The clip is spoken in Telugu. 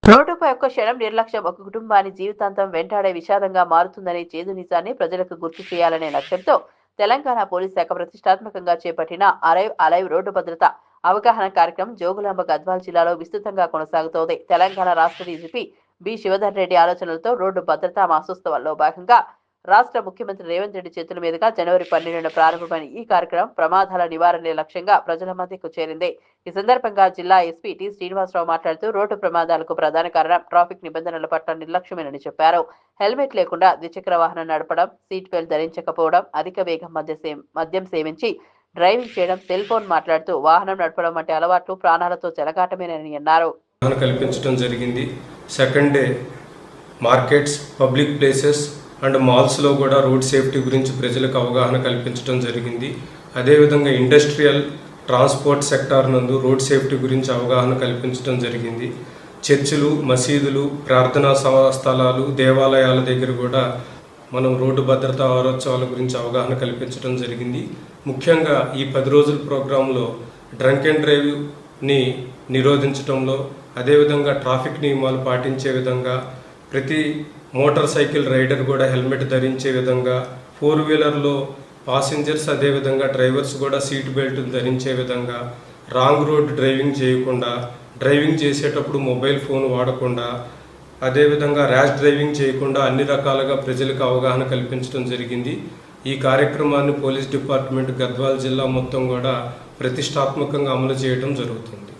రోడ్డుపై ఒక్క క్షణం నిర్లక్ష్యం ఒక కుటుంబాన్ని జీవితాంతం వెంటాడే విషాదంగా మారుతుందనే చేదు నిజాన్ని ప్రజలకు గుర్తు చేయాలనే లక్ష్యంతో తెలంగాణ పోలీస్ శాఖ ప్రతిష్టాత్మకంగా చేపట్టిన అరైవ్ అలైవ్ రోడ్డు భద్రత అవగాహన కార్యక్రమం జోగులాంబ గద్వాల్ జిల్లాలో విస్తృతంగా కొనసాగుతోంది. తెలంగాణ రాష్ట్ర డీజీపీ బి శివధర్ రెడ్డి ఆలోచనలతో రోడ్డు భద్రతా మాసోత్సవాల్లో భాగంగా రాష్ట్ర ముఖ్యమంత్రి రేవంత్ రెడ్డి చేతుల మీదుగా జనవరి 12న ప్రారంభమైన ఈ కార్యక్రమం ప్రమాదాల నివారణే లక్ష్యంగా ప్రజల మధ్యకు చేరింది. ఈ సందర్భంగా జిల్లా ఎస్పీ టి శ్రీనివాసరావు మాట్లాడుతూ రోడ్డు ప్రమాదాలకు ప్రధాన కారణం ట్రాఫిక్ నిబంధనల పట్ల నిర్లక్ష్యమేనని చెప్పారు. హెల్మెట్ లేకుండా ద్విచక్ర వాహనం నడపడం, సీట్ బెల్ట్ ధరించకపోవడం, అధిక వేగం మద్యం సేవించి డ్రైవింగ్ చేయడం, సెల్ ఫోన్ మాట్లాడుతూ వాహనం నడపడం వంటి అలవాట్లు ప్రాణాలతో చెలగాటమేనని అన్నారు. కల్పించడం జరిగింది. Second day markets, public places and మాల్స్లో కూడా రోడ్ సేఫ్టీ గురించి ప్రజలకు అవగాహన కల్పించడం జరిగింది. అదేవిధంగా ఇండస్ట్రియల్, ట్రాన్స్పోర్ట్ సెక్టార్ నందు రోడ్ సేఫ్టీ గురించి అవగాహన కల్పించడం జరిగింది. చర్చిలు, మసీదులు, ప్రార్థనా స్థలాలు, దేవాలయాల దగ్గర కూడా మనం రోడ్డు భద్రతా వారోత్సవాల గురించి అవగాహన కల్పించడం జరిగింది. ముఖ్యంగా ఈ 10 రోజుల ప్రోగ్రాంలో డ్రంక్ అండ్ డ్రైవ్ని నిరోధించడంలో, అదేవిధంగా ట్రాఫిక్ నియమాలు పాటించే విధంగా, ప్రతి మోటార్ సైకిల్ రైడర్ కూడా హెల్మెట్ ధరించే విధంగా, 4 వీలర్లో పాసింజర్స్ అదేవిధంగా డ్రైవర్స్ కూడా సీట్ బెల్ట్ ధరించే విధంగా, రాంగ్ రోడ్ డ్రైవింగ్ చేయకుండా, డ్రైవింగ్ చేసేటప్పుడు మొబైల్ ఫోన్ వాడకుండా, అదేవిధంగా ర్యాష్ డ్రైవింగ్ చేయకుండా అన్ని రకాలుగా ప్రజలకు అవగాహన కల్పించడం జరిగింది. ఈ కార్యక్రమాన్ని పోలీస్ డిపార్ట్మెంట్ గద్వాల్ జిల్లా మొత్తం కూడా ప్రతిష్టాత్మకంగా అమలు చేయడం జరుగుతుంది.